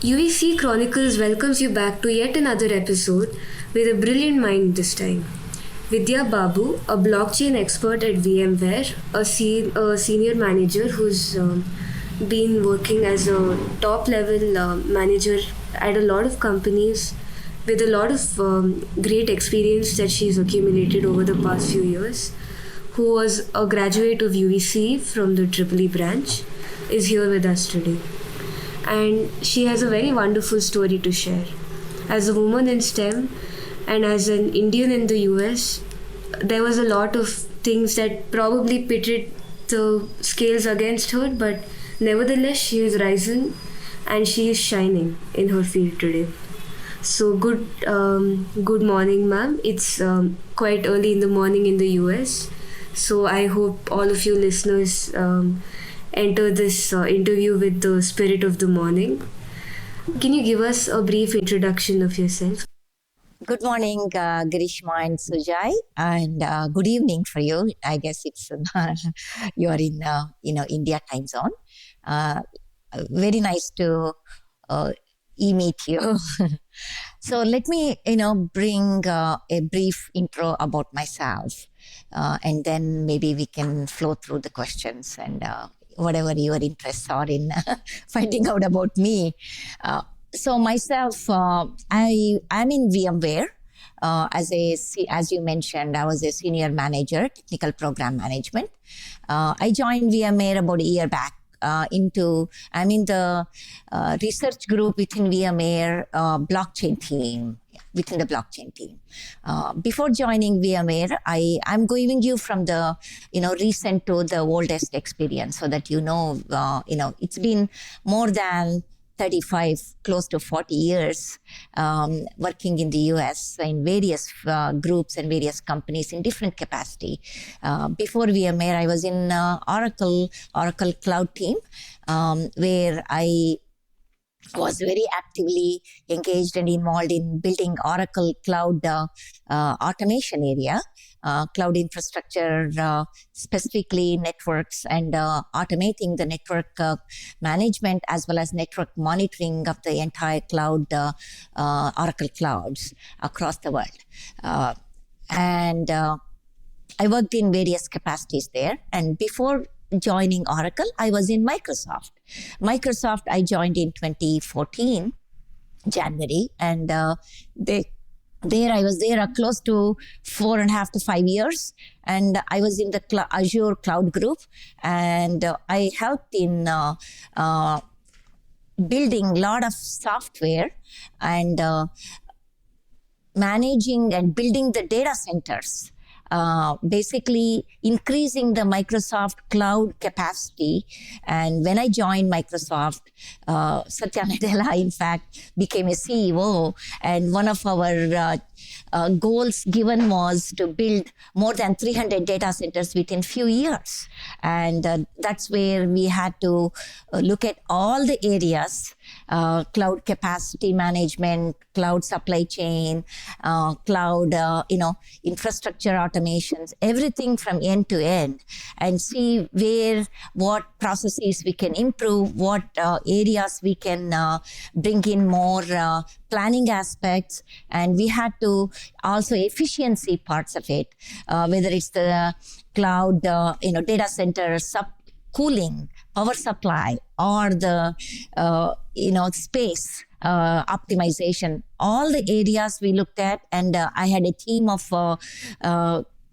UEC Chronicles welcomes you back to yet another episode with a brilliant mind this time. Vidya Babu, a blockchain expert at VMware, a senior manager who's been working as a top level manager at a lot of companies with a lot of great experience that she's accumulated over the past few years, who was a graduate of UEC from the EEE branch, is here with us today. And she has a very wonderful story to share. As a woman in STEM and as an Indian in the US, there was a lot of things that probably pitted the scales against her, but nevertheless, she is rising and she is shining in her field today. So good morning, ma'am. It's quite early in the morning in the US. So I hope all of you listeners enter this interview with the spirit of the morning. Can you give us a brief introduction of yourself? Good morning, Girishma and Sujai, and good evening for you. I guess it's you are in India time zone. Very nice to meet you. So let me bring a brief intro about myself, and then maybe we can flow through the questions and whatever your interests are in finding out about me. So myself, I'm in VMware. As you mentioned, I was a senior manager, technical program management. I joined VMware about a year back. I'm in the research group within VMware blockchain team. Within the blockchain team. Before joining VMware, I'm giving you from the recent to the oldest experience, so that it's been more than 35, close to 40 years working in the US in various groups and various companies in different capacity. Before VMware, I was in Oracle Cloud team, where I was very actively engaged and involved in building Oracle Cloud automation area, cloud infrastructure, specifically networks, and automating the network management as well as network monitoring of the entire cloud, Oracle clouds across the world. And I worked in various capacities there. And before joining Oracle, I was in Microsoft. I joined in 2014, January, and I was there close to 4.5 to 5 years, and I was in the Azure Cloud Group, and I helped in building a lot of software and managing and building the data centers. Basically increasing the Microsoft cloud capacity. And when I joined Microsoft, Satya Nadella, in fact, became a CEO. And one of our goals given was to build more than 300 data centers within few years. And that's where we had to look at all the areas, cloud capacity management, cloud supply chain, cloud, infrastructure automations, everything from end to end, and see what processes we can improve, what areas we can bring in more planning aspects. And we had to also efficiency parts of it, whether it's the cloud, data center cooling, power supply, or the, space optimization, all the areas we looked at. And I had a team of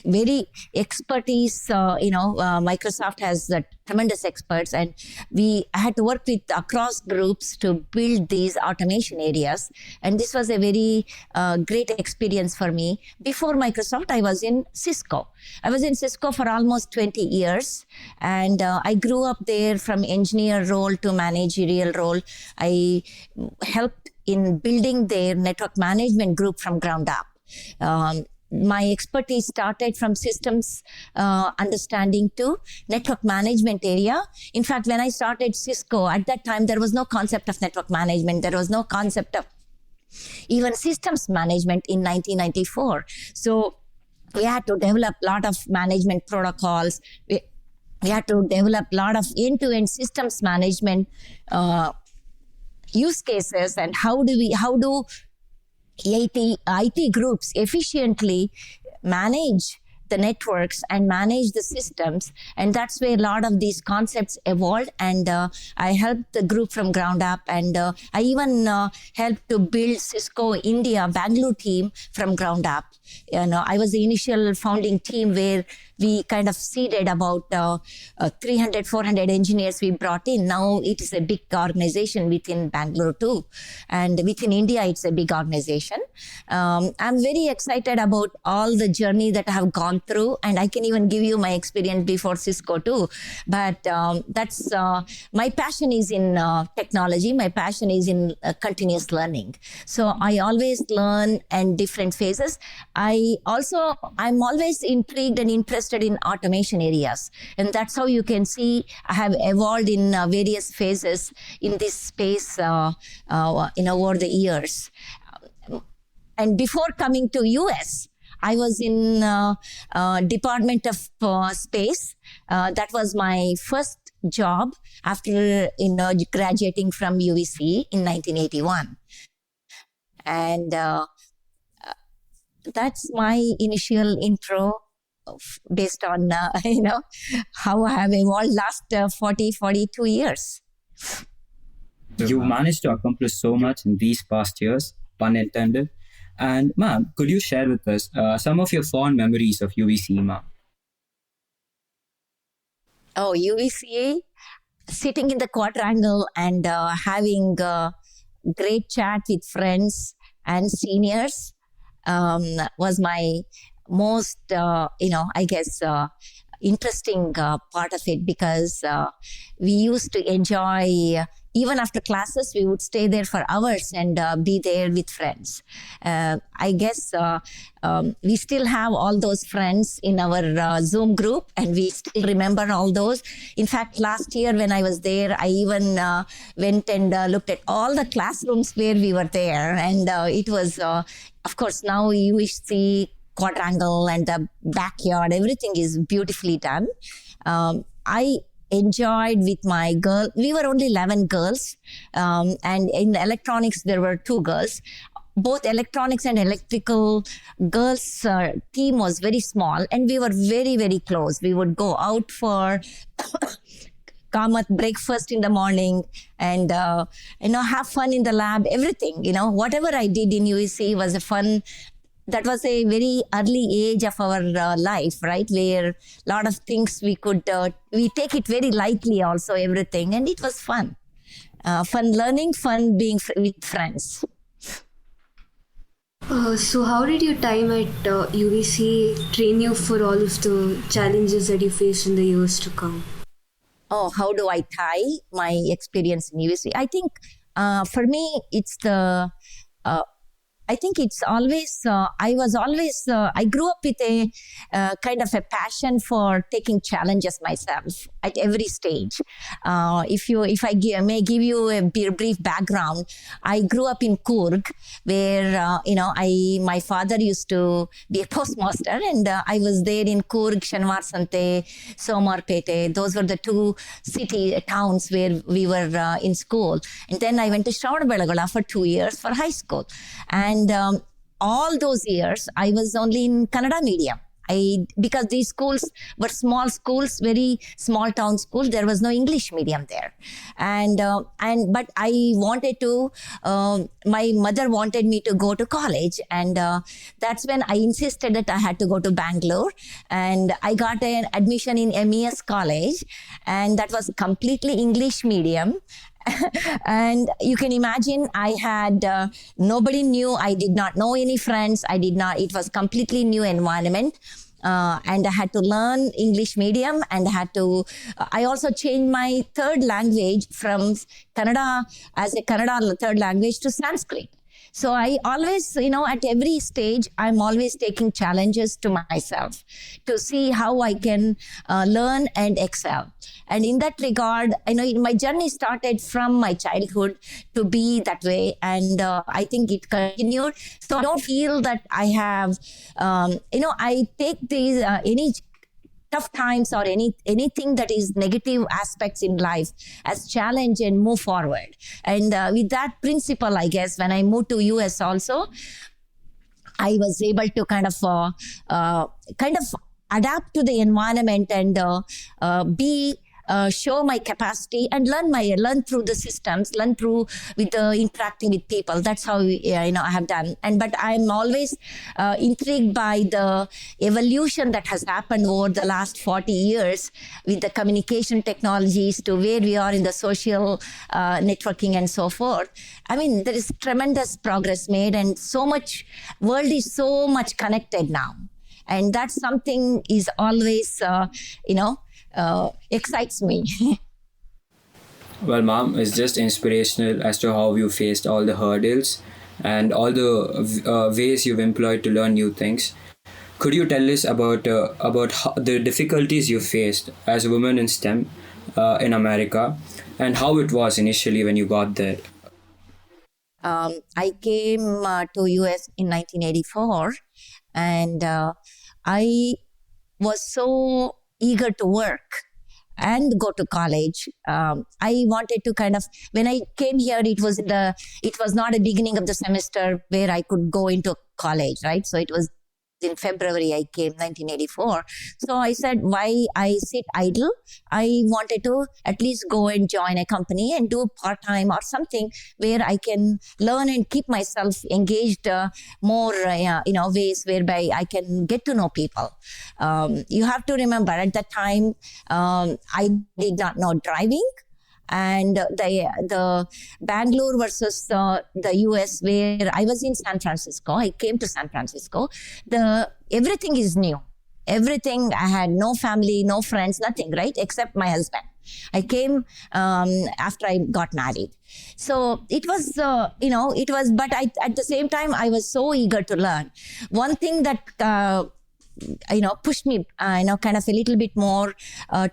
very expertise. Microsoft has tremendous experts, and I had to work with across groups to build these automation areas. And this was a very great experience for me. Before Microsoft, I was in Cisco. I was in Cisco for almost 20 years, and I grew up there from engineer role to managerial role. I helped in building their network management group from ground up. My expertise started from systems understanding to network management area. In fact, when I started Cisco, at that time, there was no concept of network management. There was no concept of even systems management in 1994. So we had to develop a lot of management protocols. We had to develop a lot of end-to-end systems management use cases and how do IT groups efficiently manage the networks and manage the systems. And that's where a lot of these concepts evolved. And I helped the group from ground up. And I even helped to build Cisco India Bangalore team from ground up. I was the initial founding team where we kind of seeded about 300, 400 engineers we brought in. Now it is a big organization within Bangalore too. And within India, it's a big organization. I'm very excited about all the journey that I have gone through. And I can even give you my experience before Cisco too. But that's my passion is in technology. My passion is in continuous learning. So I always learn in different phases. I'm always intrigued and interested in automation areas. And that's how you can see I have evolved in various phases in this space over the years. And before coming to US, I was in Department of Space. That was my first job after graduating from UVC in 1981. And that's my initial intro based on how I have evolved last 42 years. You managed to accomplish so much in these past years, pun intended. And ma'am, could you share with us some of your fond memories of UVC, ma'am? Oh, UVCA, sitting in the quadrangle and having great chat with friends and seniors was my most, interesting part of it, because we used to enjoy, even after classes, we would stay there for hours and be there with friends. I guess we still have all those friends in our Zoom group, and we still remember all those. In fact, last year when I was there, I even went and looked at all the classrooms where we were there. And it was, of course, now you see quadrangle and the backyard, everything is beautifully done. I enjoyed with my girl. We were only 11 girls. And in electronics, there were 2 girls. Both electronics and electrical girls team was very small, and we were very, very close. We would go out for Kamath breakfast in the morning and, have fun in the lab, everything, whatever I did in UEC was a fun. That was a very early age of our life, right? Where a lot of things we take it very lightly also, everything. And it was fun. Fun learning, fun being with friends. So how did your time at UVC train you for all of the challenges that you face in the years to come? Oh, how do I tie my experience in UVC? I think for me, it's always, I grew up with a kind of a passion for taking challenges myself at every stage. If I may give you a brief background, I grew up in Coorg, where, my father used to be a postmaster, and I was there in Coorg, Shanwar Sante, Somarpete. Those were the 2 towns where we were in school. And then I went to Shravanabeಳಗೊಳ for 2 years for high school. And all those years, I was only in Kannada medium. Because these schools were small schools, very small town schools, there was no English medium there. But I wanted to, my mother wanted me to go to college. And that's when I insisted that I had to go to Bangalore. And I got an admission in MES college. And that was completely English medium. And you can imagine I had nobody knew. I did not know any friends. It was completely new environment. And I had to learn English medium, and I also changed my third language from Kannada as a Kannada third language to Sanskrit. So I always, at every stage, I'm always taking challenges to myself to see how I can learn and excel. And in that regard, my journey started from my childhood to be that way. And I think it continued. So I don't feel that I have, I take these, any tough times or anything that is negative aspects in life as challenge and move forward. And with that principle, I guess when I moved to US also, I was able to kind of adapt to the environment and be show my capacity and learn through the systems, learn through with interacting with people. That's how I have done. But I'm always intrigued by the evolution that has happened over the last 40 years with the communication technologies to where we are in the social networking and so forth. I mean, there is tremendous progress made, and so much world is so much connected now, and that's something is always excites me. Well, ma'am, it's just inspirational as to how you faced all the hurdles and all the ways you've employed to learn new things. Could you tell us about the difficulties you faced as a woman in STEM in America, and how it was initially when you got there? I came to US in 1984, and I was so eager to work and go to college. I wanted to when I came here, it was not a beginning of the semester where I could go into college, right? So it was in February I came, 1984. So I said, why I sit idle? I wanted to at least go and join a company and do part-time or something where I can learn and keep myself engaged more, ways whereby I can get to know people. You have to remember at that time, I did not know driving. And the Bangalore versus the US, where I was in San Francisco, I came to San Francisco. Everything is new. Everything. I had no family, no friends, nothing, right? Except my husband. I came after I got married. So it was, but at the same time, I was so eager to learn. One thing that pushed me, kind of a little bit more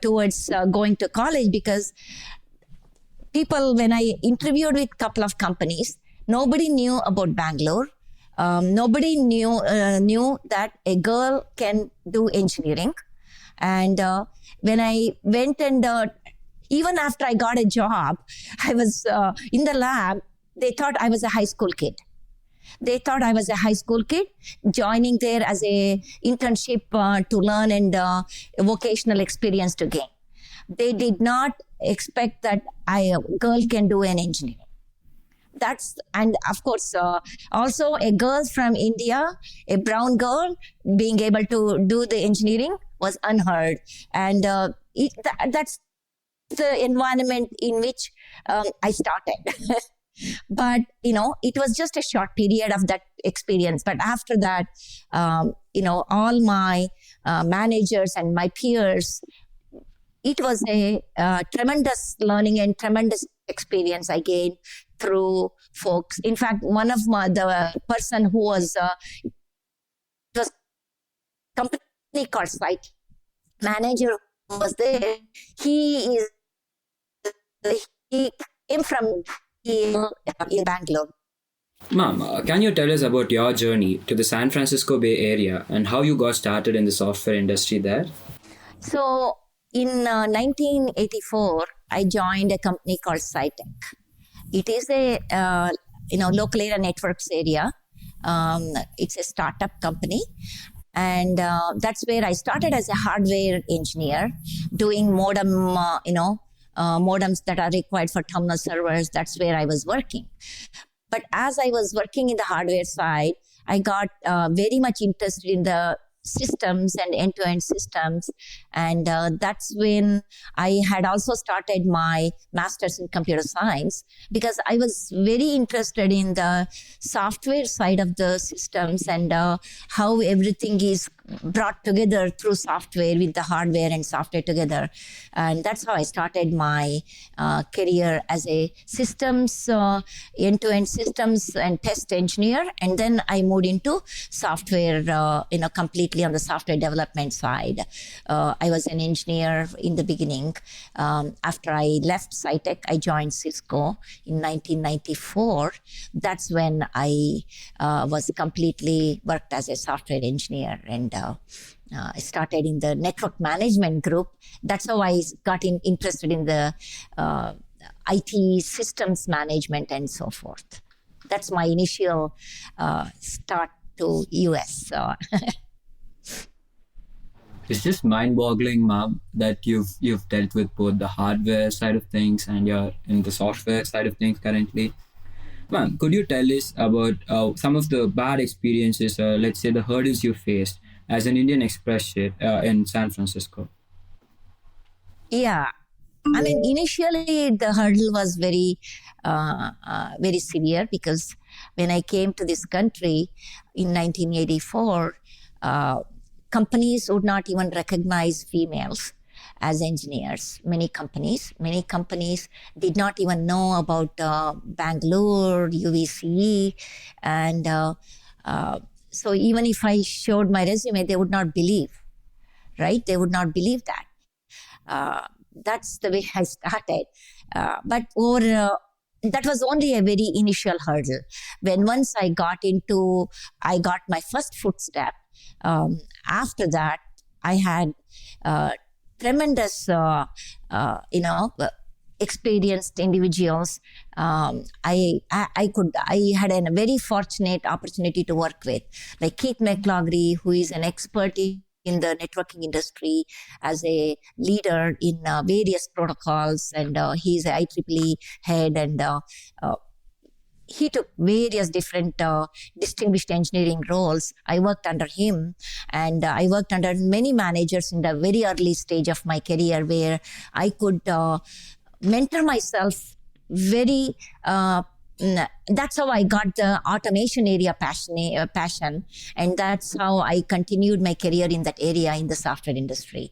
towards going to college, because people, when I interviewed with a couple of companies, nobody knew about Bangalore. Nobody knew that a girl can do engineering. And when I went and even after I got a job, I was in the lab, they thought I was a high school kid. They thought I was a high school kid joining there as a internship to learn and vocational experience to gain. They did not expect that a girl can do an engineering. And of course, also a girl from India, a brown girl, being able to do the engineering was unheard. And that's the environment in which I started. But, it was just a short period of that experience. But after that, all my managers and my peers, it was a tremendous learning and tremendous experience I gained through folks. In fact, one of the person who was company called Site manager who was there. He came from in Bangalore. Ma'am, can you tell us about your journey to the San Francisco Bay Area and how you got started in the software industry there? So, in 1984, I joined a company called Scitech. It is a local area networks area. It's a startup company, and that's where I started as a hardware engineer, doing modems that are required for terminal servers. That's where I was working. But as I was working in the hardware side, I got very much interested in the systems and end-to-end systems. And that's when I had also started my master's in computer science, because I was very interested in the software side of the systems and how everything is brought together through software with the hardware and software together. And that's how I started my career as a systems, end-to-end systems and test engineer. And then I moved into software, completely on the software development side. I was an engineer in the beginning. After I left Scitech, I joined Cisco in 1994. That's when I was completely worked as a software engineer and and I started in the network management group. That's how I got interested in the IT systems management and so forth. That's my initial start to US. It's just mind-boggling, ma'am, that you've dealt with both the hardware side of things and you're in the software side of things currently. Ma'am, could you tell us about some of the bad experiences, let's say the hurdles you faced as an Indian Express ship in San Francisco? Yeah, I mean, initially the hurdle was very severe because when I came to this country in 1984, companies would not even recognize females as engineers. Many companies did not even know about Bangalore, UVCE, and so even if I showed my resume, they would not believe, right? They would not believe that. That's the way I started. But that was only a very initial hurdle. When once I got my first footstep, after that, I had tremendous, experienced individuals. I had a very fortunate opportunity to work with, like Keith McLaughlin, who is an expert in the networking industry as a leader in various protocols, and he's a IEEE head, and he took various different distinguished engineering roles. I worked under him, and I worked under many managers in the very early stage of my career where I could mentor myself very that's how I got the automation area passion, and that's how I continued my career in that area in the software industry.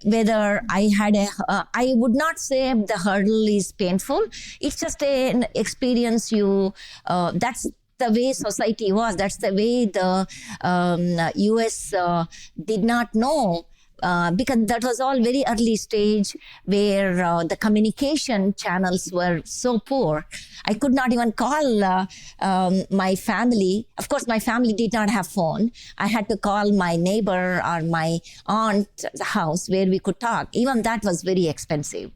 Whether I had I would not say the hurdle is painful. It's just an experience. That's the way society was. That's the way the US did not know. Because that was all very early stage where the communication channels were so poor. I could not even call my family. Of course, my family did not have phone. I had to call my neighbor or my aunt's house where we could talk. Even that was very expensive.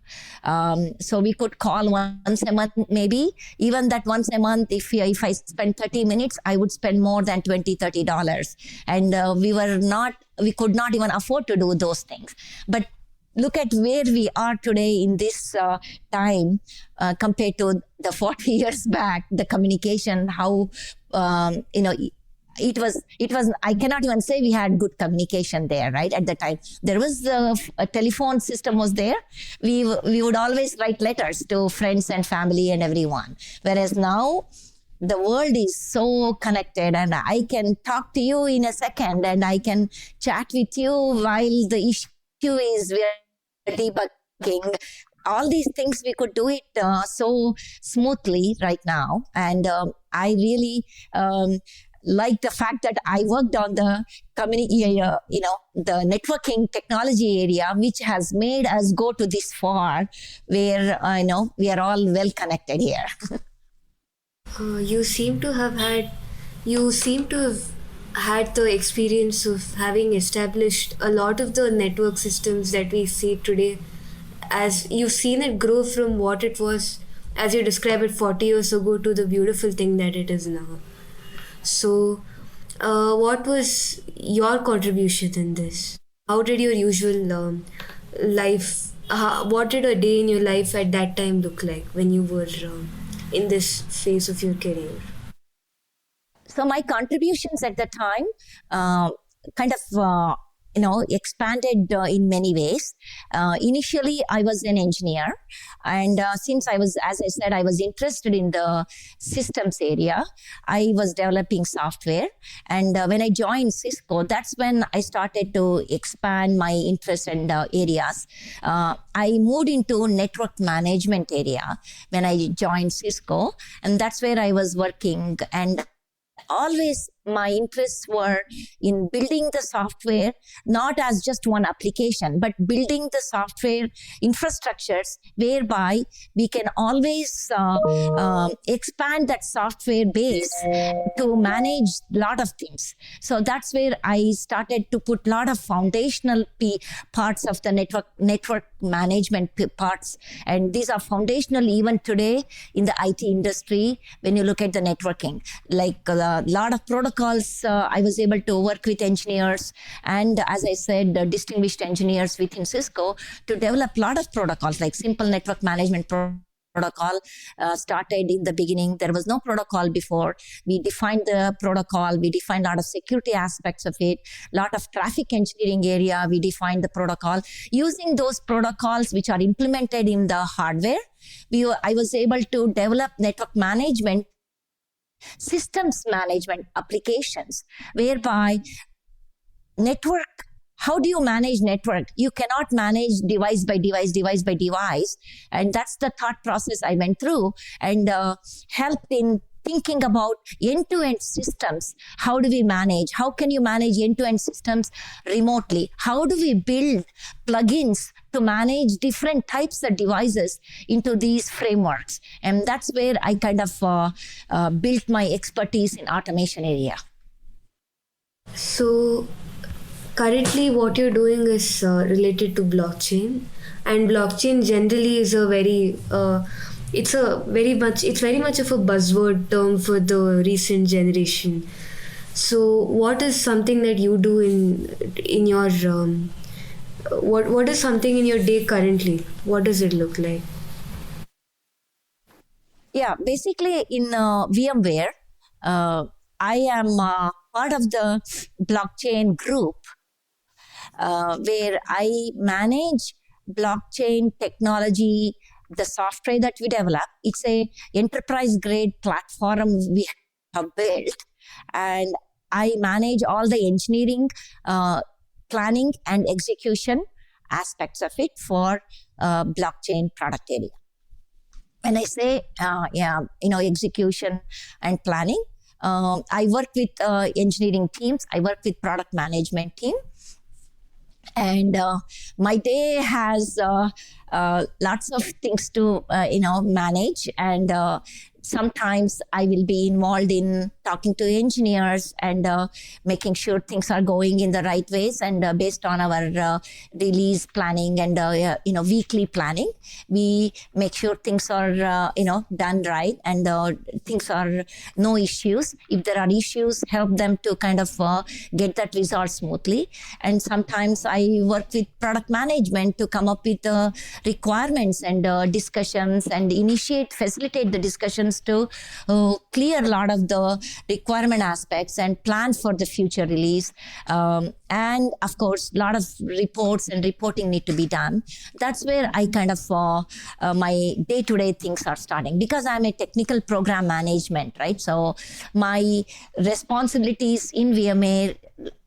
So we could call once a month, maybe. Even that once a month, if I spent 30 minutes, I would spend more than $20-30. And we could not even afford to do those things. But look at where we are today in this time compared to the 40 years back, the communication, how, it was, I cannot even say we had good communication there, right? At the time, there was a telephone system was there. We would always write letters to friends and family and everyone. Whereas now, the world is so connected, and I can talk to you in a second, and I can chat with you while the issue is we're debugging. All these things, we could do it so smoothly right now. And I really like the fact that I worked on the the networking technology area, which has made us go to this far where, we are all well connected here. You seem to have had the experience of having established a lot of the network systems that we see today, as you've seen it grow from what it was, as you describe it, 40 years ago to the beautiful thing that it is now. So, what was your contribution in this? How did your usual life, what did a day in your life at that time look like when you were in this phase of your career? So my contributions at the time kind of expanded in many ways. Initially, I was an engineer, and since I was, as I said, I was interested in the systems area, I was developing software. And when I joined Cisco, that's when I started to expand my interest and areas. I moved into network management area when I joined Cisco, and that's where I was working. And always my interests were in building the software, not as just one application, but building the software infrastructures whereby we can always expand that software base to manage a lot of things. So that's where I started to put a lot of foundational parts of the network management parts. And these are foundational even today in the IT industry when you look at the networking. Like a lot of protocols, I was able to work with engineers and, as I said, distinguished engineers within Cisco to develop a lot of protocols like simple network management protocol started in the beginning. There was no protocol before. We defined the protocol. We defined a lot of security aspects of it, a lot of traffic engineering area. We defined the protocol. Using those protocols which are implemented in the hardware, I was able to develop network management, systems management applications, whereby network, how do you manage network? You cannot manage device by device. And that's the thought process I went through and helped in thinking about end-to-end systems. How do we manage? How can you manage end-to-end systems remotely? How do we build plugins to manage different types of devices into these frameworks? And that's where I kind of built my expertise in automation area. So currently what you're doing is related to blockchain, and blockchain generally is a very it's very much of a buzzword term for the recent generation. So what is something that you do in your what is something in your day currently? What does it look like? Yeah, basically in VMware, I am part of the blockchain group where I manage blockchain technology, the software that we develop. It's a enterprise grade platform we have built, and I manage all the engineering, planning and execution aspects of it for blockchain product area. When I say, execution and planning, I work with engineering teams. I work with product management team. And my day has lots of things to, manage. And sometimes I will be involved in talking to engineers and making sure things are going in the right ways. And based on our release planning and, weekly planning, we make sure things are, done right and things are no issues. If there are issues, help them to kind of get that resolved smoothly. And sometimes I work with product management to come up with requirements and discussions and facilitate the discussions to clear a lot of the requirement aspects and plan for the future release. And of course, a lot of reports and reporting need to be done. That's where I kind of, my day-to-day things are starting because I'm a technical program management, right? So my responsibilities in VMware,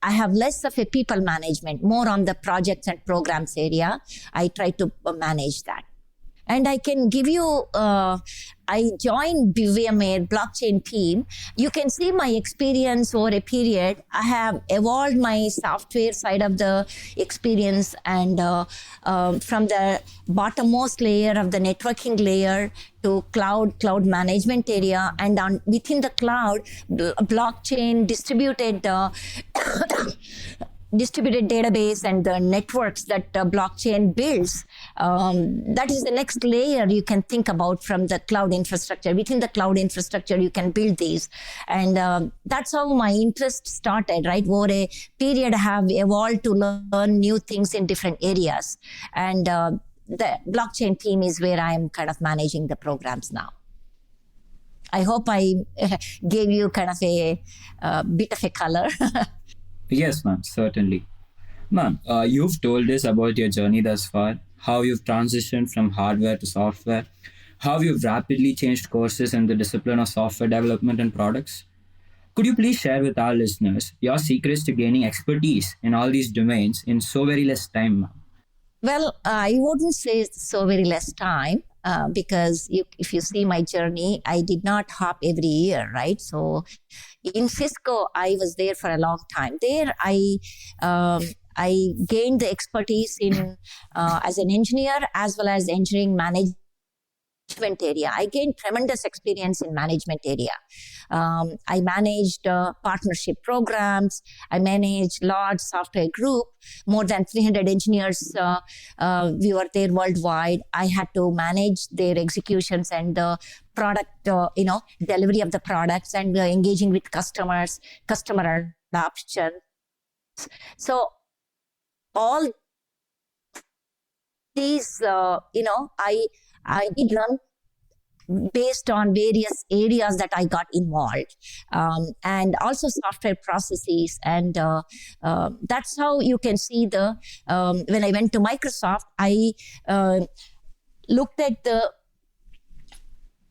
I have less of a people management, more on the projects and programs area. I try to manage that. And I can give you, I joined VMware blockchain team. You can see my experience over a period. I have evolved my software side of the experience and from the bottommost layer of the networking layer to cloud management area, and within the cloud, blockchain distributed database and the networks that blockchain builds. That is the next layer you can think about from the cloud infrastructure. Within the cloud infrastructure, you can build these. And that's how my interest started, right? Over a period, I have evolved to learn new things in different areas. And the blockchain team is where I am kind of managing the programs now. I hope I gave you kind of a bit of a color. Yes, ma'am, certainly. Ma'am, you've told us about your journey thus far, how you've transitioned from hardware to software, how you've rapidly changed courses in the discipline of software development and products. Could you please share with our listeners your secrets to gaining expertise in all these domains in so very less time, ma'am? Well, I wouldn't say so very less time. because if you see my journey, I did not hop every year, right? So in Cisco, I was there for a long time. There, I gained the expertise in as an engineer as well as engineering management area. I gained tremendous experience in management area. I managed partnership programs. I managed large software group, more than 300 engineers. We were there worldwide. I had to manage their executions and the product, delivery of the products and engaging with customers, customer adoption. So all these, I did learn based on various areas that I got involved, and also software processes. And that's how you can see when I went to Microsoft, I looked at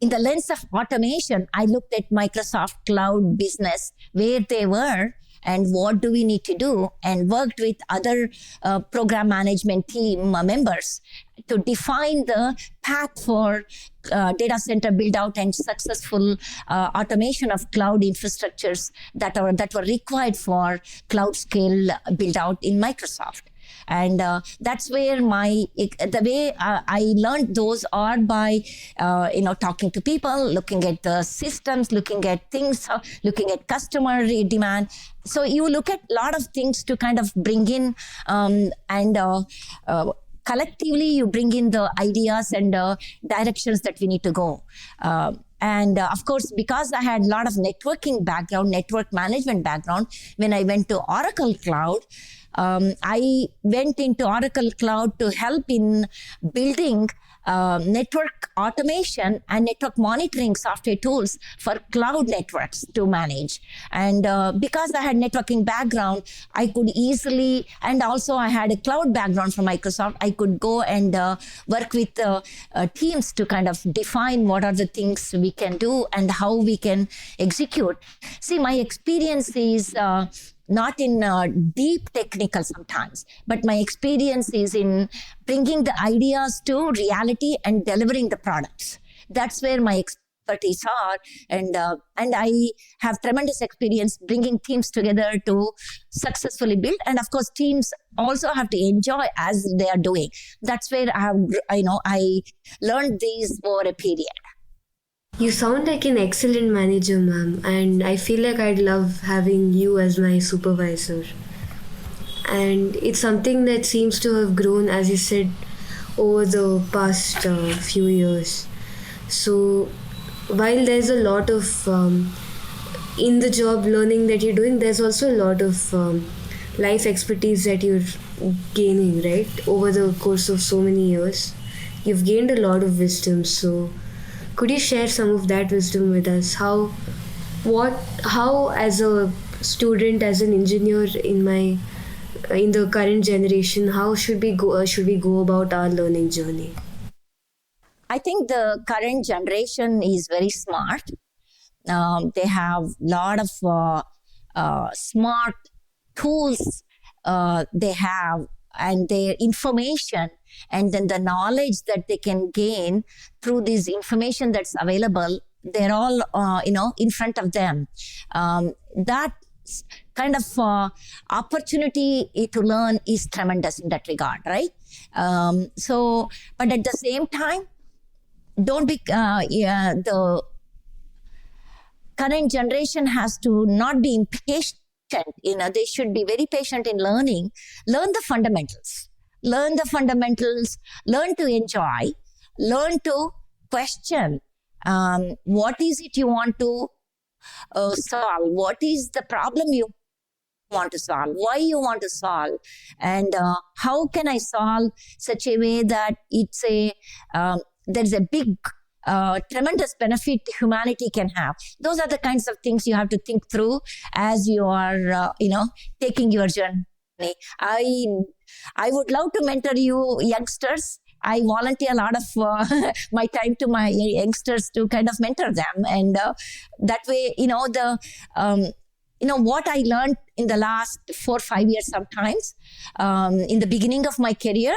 in the lens of automation, I looked at Microsoft Cloud business, where they were and what do we need to do, and worked with other program management team members to define the path for data center build out and successful automation of cloud infrastructures that were required for cloud scale build out in Microsoft. And that's where the way I learned those are by, talking to people, looking at the systems, looking at things, looking at customer demand. So you look at a lot of things to kind of bring in collectively you bring in the ideas and directions that we need to go. And of course, because I had a lot of networking background, network management background, when I went to Oracle Cloud, I went into Oracle Cloud to help in building network automation and network monitoring software tools for cloud networks to manage. And because I had networking background, I could easily, and also I had a cloud background from Microsoft, I could go and work with teams to kind of define what are the things we can do and how we can execute. See, my experience is not in deep technical sometimes, but my experience is in bringing the ideas to reality and delivering the products. That's where my expertise are, and I have tremendous experience bringing teams together to successfully build. And of course, teams also have to enjoy as they are doing. That's where I learned these over a period. You sound like an excellent manager, ma'am, and I feel like I'd love having you as my supervisor. And it's something that seems to have grown, as you said, over the past few years. So while there's a lot of in the job learning that you're doing, there's also a lot of life expertise that you're gaining, right? Over the course of so many years, you've gained a lot of wisdom. So could you share some of that wisdom with us? How as a student, as an engineer in the current generation, how should we go about our learning journey? I think the current generation is very smart. They have a lot of smart tools they have, and their information, and then the knowledge that they can gain through this information that's available, they're all in front of them. That kind of opportunity to learn is tremendous in that regard, right? But at the same time, don't be the current generation has to not be impatient. They should be very patient in learning. Learn the fundamentals. Learn to enjoy, learn to question. What is it you want to solve? What is the problem you want to solve? Why you want to solve? And how can I solve such a way that there's a big tremendous benefit humanity can have. Those are the kinds of things you have to think through as you are, taking your journey. I would love to mentor you youngsters. I volunteer a lot of my time to my youngsters to kind of mentor them. And that way, what I learned in the last 4 or 5 years sometimes, in the beginning of my career,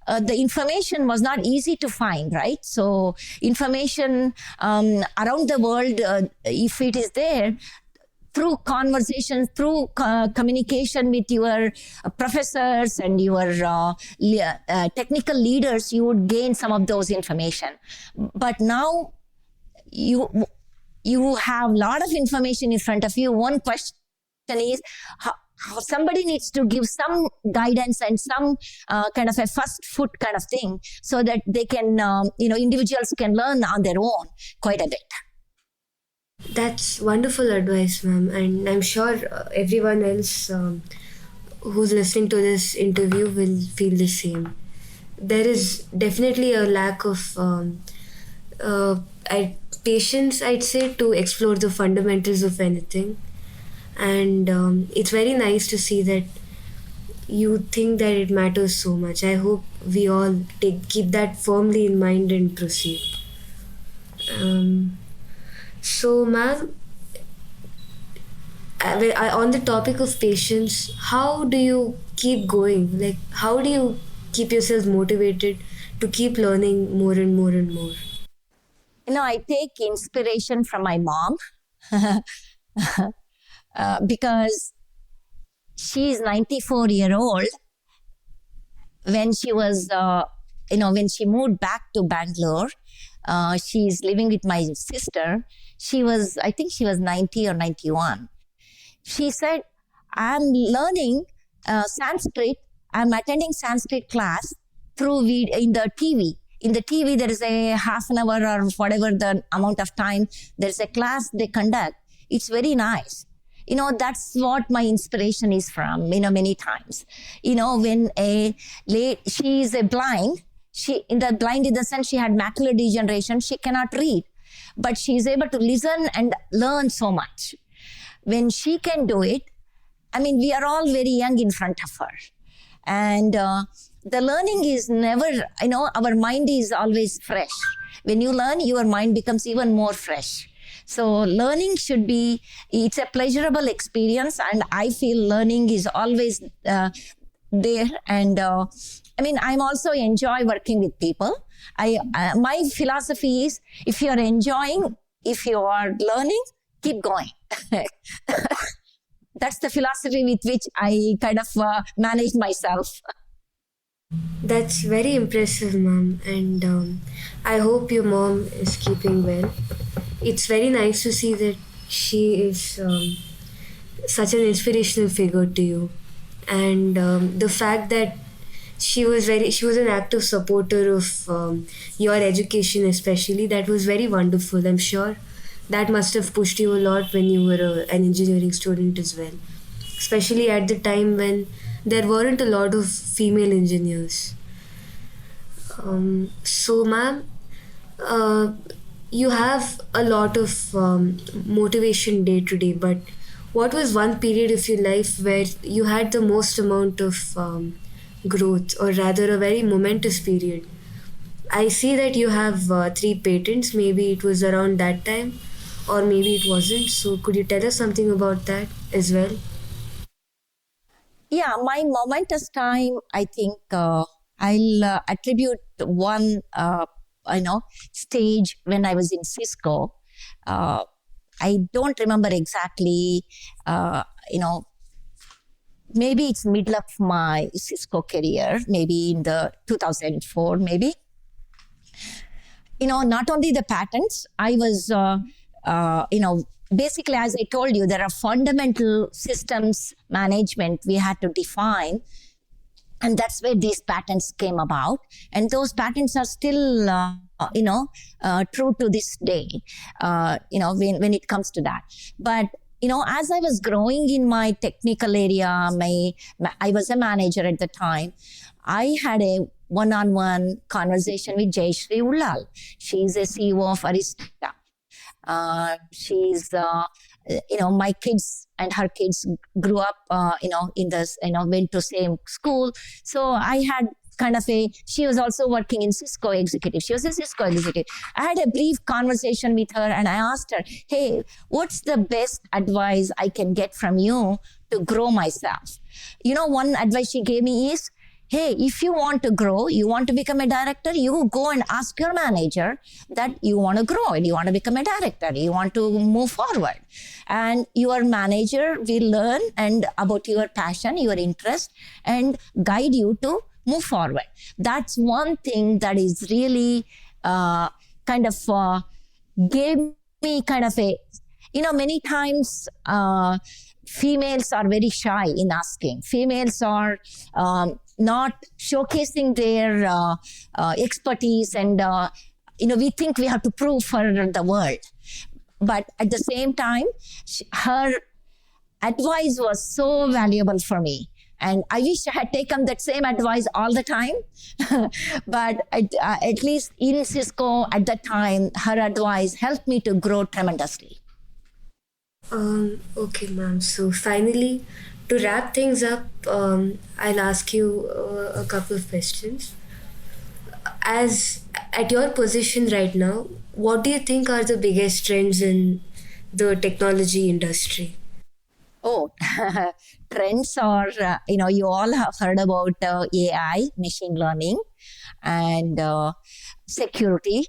the information was not easy to find, right? So information around the world, if it is there, through conversations, through communication with your professors and your technical leaders, you would gain some of those information. But now you have a lot of information in front of you. One question is how somebody needs to give some guidance and some kind of a first foot kind of thing so that they can, individuals can learn on their own quite a bit. That's wonderful advice, ma'am, and I'm sure everyone else who's listening to this interview will feel the same. There is definitely a lack of patience, I'd say, to explore the fundamentals of anything, and it's very nice to see that you think that it matters so much. I hope we all keep that firmly in mind and proceed. So, ma'am, on the topic of patience, how do you keep going? Like, how do you keep yourself motivated to keep learning more and more and more? I take inspiration from my mom because she's 94-year-old. When she was, when she moved back to Bangalore, she's living with my sister. I think she was 90 or 91. She said, I'm learning Sanskrit. I'm attending Sanskrit class in the TV. In the TV, there is a half an hour or whatever the amount of time. There's a class they conduct. It's very nice. That's what my inspiration is from, many times. When she is a blind, in the sense she had macular degeneration, she cannot read, but she is able to listen and learn so much. When she can do it, we are all very young in front of her. And the learning is never, our mind is always fresh. When you learn, your mind becomes even more fresh. So learning it's a pleasurable experience, and I feel learning is always there. And I'm also enjoy working with people. My philosophy is, if you are enjoying, if you are learning, keep going. That's the philosophy with which I kind of manage myself. That's very impressive, ma'am, and I hope your mom is keeping well. It's very nice to see that she is such an inspirational figure to you, and the fact that she was an active supporter of your education, especially, that was very wonderful. I'm sure that must have pushed you a lot when you were an engineering student as well, especially at the time when there weren't a lot of female engineers. So, ma'am, you have a lot of motivation day to day, but what was one period of your life where you had the most amount of growth, or rather a very momentous period? I see that you have 3 patents. Maybe it was around that time, or maybe it wasn't. So could you tell us something about that as well? Yeah, my momentous time, I think I'll attribute one, stage when I was in Cisco. I don't remember exactly, maybe it's middle of my Cisco career, maybe in the 2004, maybe. Not only the patents, I was, basically, as I told you, there are fundamental systems management we had to define. And that's where these patents came about. And those patents are still, true to this day, when it comes to that. But, as I was growing in my technical area, I was a manager at the time. I had a one-on-one conversation with Jayashree Ullal. She's a CEO of Arista. She's, my kids and her kids grew up, went to same school. So I had she was also working in Cisco executive. She was a Cisco executive. I had a brief conversation with her and I asked her, hey, what's the best advice I can get from you to grow myself? One advice she gave me is, hey, if you want to grow, you want to become a director, you go and ask your manager that you want to grow and you want to become a director, you want to move forward. And your manager will learn and about your passion, your interest, and guide you to move forward. That's one thing that is really gave me many times females are very shy in asking. Females are not showcasing their expertise, and we think we have to prove for the world. But at the same time, her advice was so valuable for me. And I wish I had taken that same advice all the time. But at least in Cisco at that time, her advice helped me to grow tremendously. Okay, ma'am. So finally, to wrap things up, I'll ask you a couple of questions. As at your position right now, what do you think are the biggest trends in the technology industry? Oh, trends are, you all have heard about AI, machine learning, and security,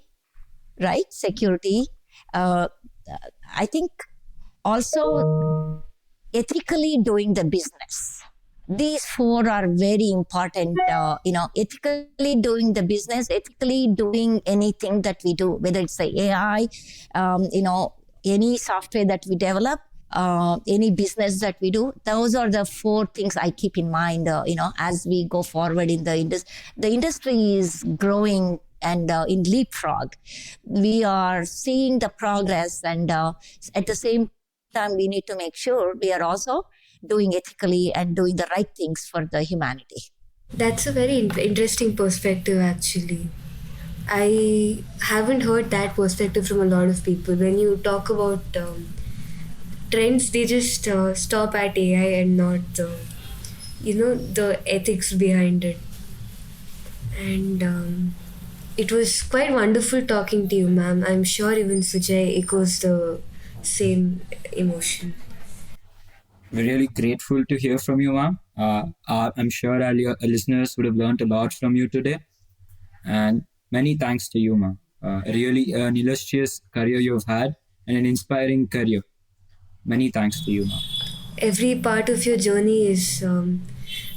right? Security. I think also ethically doing the business. These four are very important, ethically doing the business, ethically doing anything that we do, whether it's the AI, any software that we develop, any business that we do. Those are the four things I keep in mind, as we go forward in the industry. The industry is growing and in leapfrog. We are seeing the progress, and at the same time, we need to make sure we are also doing ethically and doing the right things for the humanity. That's a very interesting perspective, actually. I haven't heard that perspective from a lot of people. When you talk about trends, they just stop at AI and not the ethics behind it. And it was quite wonderful talking to you, ma'am. I'm sure even Sujay echoes the same emotion. We're really grateful to hear from you, ma'am. I'm sure all your listeners would have learned a lot from you today. And many thanks to you, ma'am. Really an illustrious career you've had and an inspiring career. Many thanks to you, ma'am. Every part of your journey is,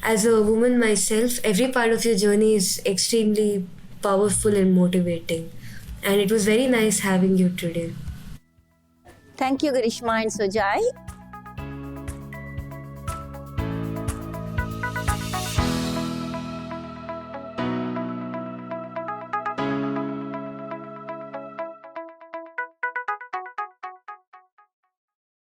as a woman myself, every part of your journey is extremely powerful and motivating. And it was very nice having you today. Thank you, Grishma and Sujai.